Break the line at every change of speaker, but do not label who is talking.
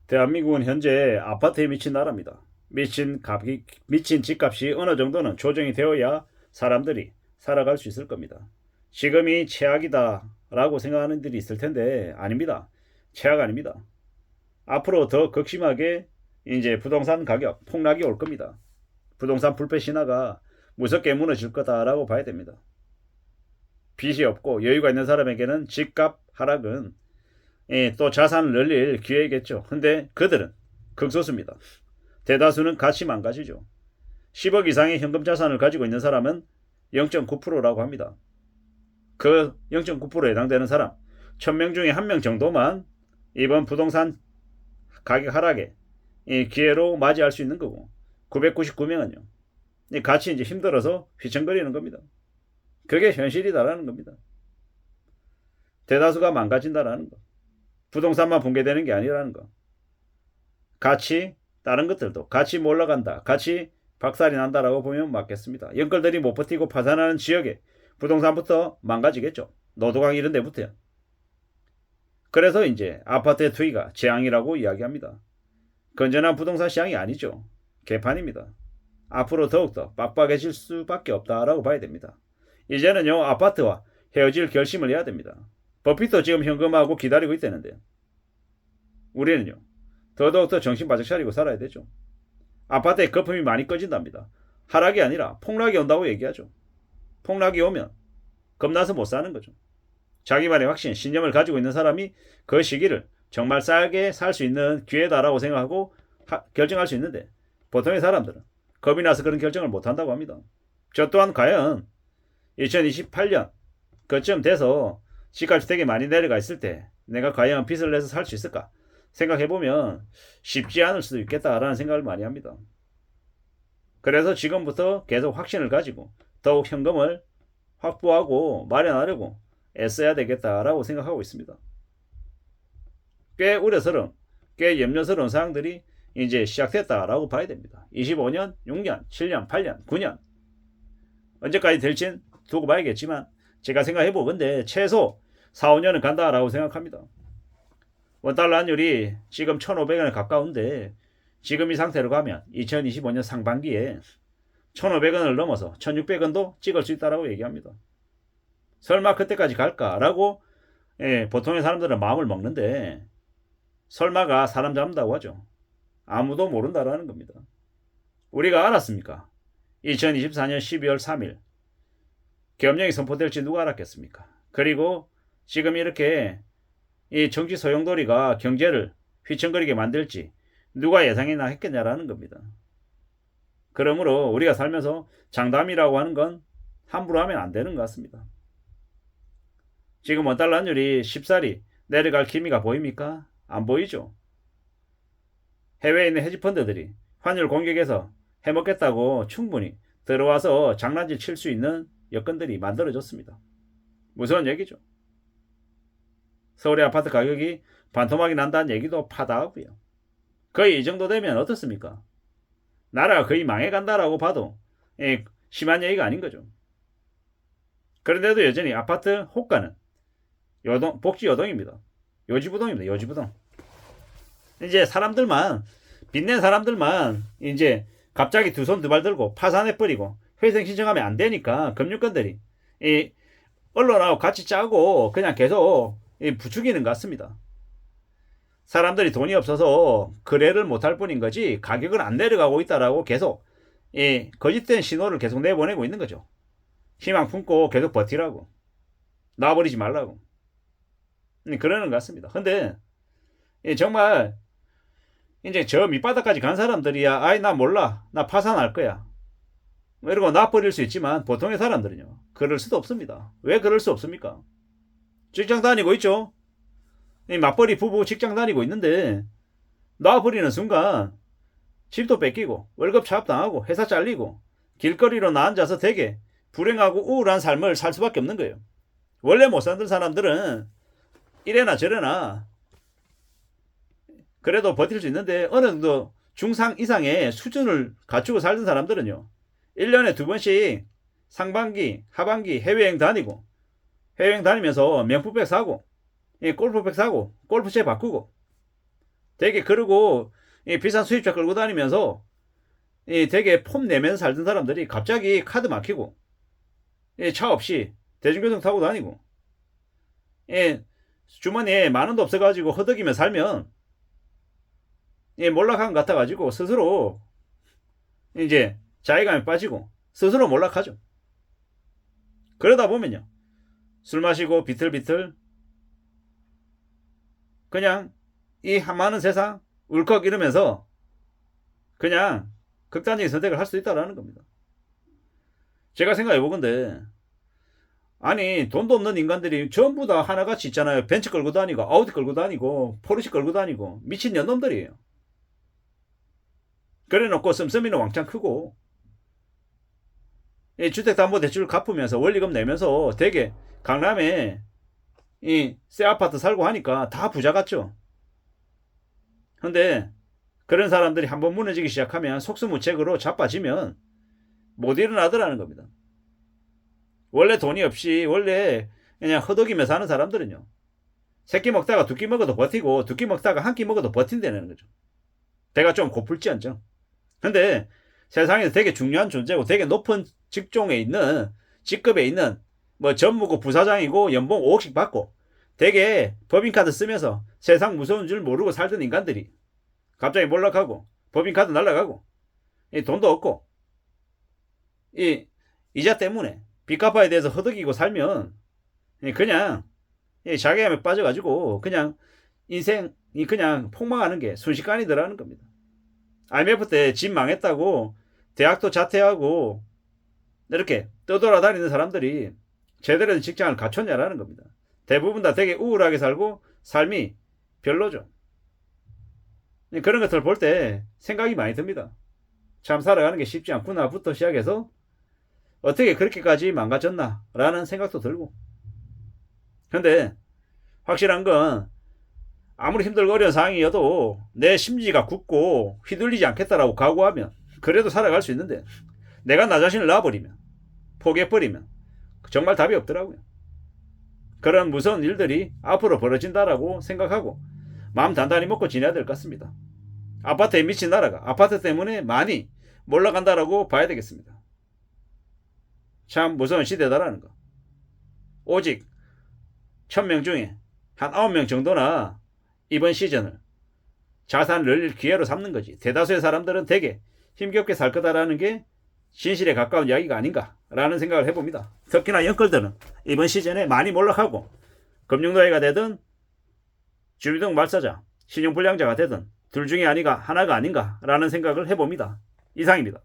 대한민국은 현재 아파트에 미친 나라입니다. 미친 집값이 어느 정도는 조정이 되어야 사람들이 살아갈 수 있을 겁니다. 지금이 최악이다 라고 생각하는 분들이 있을 텐데 아닙니다. 최악 아닙니다. 앞으로 더 극심하게 이제 부동산 가격 폭락이 올 겁니다. 부동산 불패 신화가 무섭게 무너질 거다라고 봐야 됩니다. 빚이 없고 여유가 있는 사람에게는 집값 하락은 또 자산을 늘릴 기회겠죠. 근데 그들은 극소수입니다. 대다수는 가치 망가지죠. 10억 이상의 현금 자산을 가지고 있는 사람은 0.9%라고 합니다. 그 0.9%에 해당되는 사람 1000명 중에 1명 정도만 이번 부동산 가격 하락에 기회로 맞이할 수 있는 거고 999명은요. 같이 이제 힘들어서 휘청거리는 겁니다. 그게 현실이다라는 겁니다. 대다수가 망가진다라는 거. 부동산만 붕괴되는 게 아니라는 거. 같이 다른 것들도 같이 몰라간다. 같이 박살이 난다라고 보면 맞겠습니다. 영끌들이 못 버티고 파산하는 지역에 부동산부터 망가지겠죠. 노도강 이런 데부터요. 그래서 이제 아파트의 투기가 재앙이라고 이야기합니다. 건전한 부동산 시장이 아니죠. 개판입니다. 앞으로 더욱더 빡빡해질 수밖에 없다라고 봐야 됩니다. 이제는요 아파트와 헤어질 결심을 해야 됩니다. 버핏도 지금 현금하고 기다리고 있다는데 우리는요 더더욱더 정신 바짝 차리고 살아야 되죠. 아파트에 거품이 많이 꺼진답니다. 하락이 아니라 폭락이 온다고 얘기하죠. 폭락이 오면 겁나서 못 사는 거죠. 자기만의 확신, 신념을 가지고 있는 사람이 그 시기를 정말 싸게 살 수 있는 기회다라고 생각하고 결정할 수 있는데 보통의 사람들은 겁이 나서 그런 결정을 못한다고 합니다. 저 또한 과연 2028년 그쯤 돼서 집값이 되게 많이 내려가 있을 때 내가 과연 빚을 내서 살 수 있을까 생각해보면 쉽지 않을 수도 있겠다라는 생각을 많이 합니다. 그래서 지금부터 계속 확신을 가지고 더욱 현금을 확보하고 마련하려고 애써야 되겠다라고 생각하고 있습니다. 꽤 우려스러운, 꽤 염려스러운 사항들이 이제 시작됐다라고 봐야 됩니다. 25년, 6년, 7년, 8년, 9년 언제까지 될진 두고 봐야겠지만 제가 생각해보건데 최소 4, 5년은 간다라고 생각합니다. 원달러 환율이 지금 1,500원에 가까운데 지금 이 상태로 가면 2025년 상반기에 1,500원을 넘어서 1,600원도 찍을 수 있다라고 얘기합니다. 설마 그때까지 갈까라고 보통의 사람들은 마음을 먹는데 설마가 사람 잡는다고 하죠. 아무도 모른다라는 겁니다. 우리가 알았습니까? 2024년 12월 3일 계엄령이 선포될지 누가 알았겠습니까? 그리고 지금 이렇게 이 정치 소용돌이가 경제를 휘청거리게 만들지 누가 예상이나 했겠냐라는 겁니다. 그러므로 우리가 살면서 장담이라고 하는 건 함부로 하면 안 되는 것 같습니다. 지금 원달러 환율이 쉽사리 내려갈 기미가 보입니까? 안 보이죠. 해외에 있는 헤지펀드들이 환율 공격에서 해먹겠다고 충분히 들어와서 장난질 칠 수 있는 여건들이 만들어졌습니다. 무서운 얘기죠. 서울의 아파트 가격이 반토막이 난다는 얘기도 파다하고요. 거의 이 정도 되면 어떻습니까? 나라가 거의 망해간다라고 봐도 심한 얘기가 아닌 거죠. 그런데도 여전히 아파트 호가는 복지 여동입니다. 요지부동입니다. 요지부동. 이제 사람들만 빚낸 사람들만 이제 갑자기 두 손 두 발 들고 파산해버리고 회생 신청하면 안 되니까 금융권들이 이 언론하고 같이 짜고 그냥 계속 부추기는 것 같습니다. 사람들이 돈이 없어서 거래를 못할 뿐인 거지 가격은 안 내려가고 있다라고 계속 거짓된 신호를 계속 내보내고 있는 거죠. 희망 품고 계속 버티라고 놔버리지 말라고 그러는 것 같습니다. 근데 정말 이제 저 밑바닥까지 간 사람들이야 아이 나 몰라 나 파산할 거야 이러고 놔버릴 수 있지만 보통의 사람들은요 그럴 수도 없습니다. 왜 그럴 수 없습니까? 직장 다니고 있죠. 맞벌이 부부 직장 다니고 있는데 놔버리는 순간 집도 뺏기고 월급 차압당하고 회사 잘리고 길거리로 나앉아서 되게 불행하고 우울한 삶을 살 수밖에 없는 거예요. 원래 못 사는 사람들은 이래나 저래나 그래도 버틸 수 있는데 어느 정도 중상 이상의 수준을 갖추고 살던 사람들은요 1년에 2번씩 상반기 하반기 해외여행 다니고 해외여행 다니면서 명품백 사고 골프백 사고 골프채 바꾸고 되게 그러고 비싼 수입차 끌고 다니면서 되게 폼 내면서 살던 사람들이 갑자기 카드 막히고 차 없이 대중교통 타고 다니고 주머니에 만 원도 없어가지고 허덕이며 살면 몰락한 것 같아가지고 스스로 이제 자괴감에 빠지고 스스로 몰락하죠. 그러다 보면요, 술 마시고 비틀비틀 그냥 이 많은 세상 울컥 이러면서 그냥 극단적인 선택을 할 수 있다라는 겁니다. 제가 생각해 보건데, 아니 돈도 없는 인간들이 전부 다 하나같이 있잖아요. 벤츠 끌고 다니고 아우디 끌고 다니고 포르쉐 끌고 다니고 미친 년놈들이에요. 그래놓고 씀씀이는 왕창 크고 주택담보대출 갚으면서 원리금 내면서 되게 강남에 새 아파트 살고 하니까 다 부자 같죠. 근데 그런 사람들이 한번 무너지기 시작하면 속수무책으로 자빠지면 못 일어나더라는 겁니다. 원래 돈이 없이 원래 그냥 허덕이며 사는 사람들은요, 새끼 먹다가 두 끼 먹어도 버티고 두 끼 먹다가 한 끼 먹어도 버틴다는 거죠. 배가 좀 고플지언정. 근데 세상에서 되게 중요한 존재고 되게 높은 직종에 있는 직급에 있는 뭐 전무고 부사장이고 연봉 5억씩 받고 되게 법인카드 쓰면서 세상 무서운 줄 모르고 살던 인간들이 갑자기 몰락하고 법인카드 날라가고 돈도 없고 이자 때문에 빚 갚아야 돼서 허덕이고 살면 그냥 자괴감에 빠져가지고 그냥 인생이 그냥 폭망하는 게 순식간이더라는 겁니다. IMF 때 집 망했다고 대학도 자퇴하고 이렇게 떠돌아다니는 사람들이 제대로 된 직장을 갖췄냐라는 겁니다. 대부분 다 되게 우울하게 살고 삶이 별로죠. 그런 것들 볼 때 생각이 많이 듭니다. 참 살아가는 게 쉽지 않구나부터 시작해서 어떻게 그렇게까지 망가졌나 라는 생각도 들고. 근데 확실한 건 아무리 힘들고 어려운 상황이어도 내 심지가 굳고 휘둘리지 않겠다라고 각오하면 그래도 살아갈 수 있는데, 내가 나 자신을 놔버리면 포기해버리면 정말 답이 없더라고요. 그런 무서운 일들이 앞으로 벌어진다라고 생각하고 마음 단단히 먹고 지내야 될 것 같습니다. 아파트에 미친 나라가 아파트 때문에 많이 몰락간다라고 봐야 되겠습니다. 참 무서운 시대다라는 거. 오직 1000명 중에 한 9명 정도나 이번 시즌을 자산을 늘릴 기회로 삼는 거지, 대다수의 사람들은 되게 힘겹게 살 거다라는 게 진실에 가까운 이야기가 아닌가라는 생각을 해봅니다. 특히나 영끌들은 이번 시즌에 많이 몰락하고 금융노예가 되든 주민등 말사자, 신용불량자가 되든 둘 중에 하나가 아닌가라는 생각을 해봅니다. 이상입니다.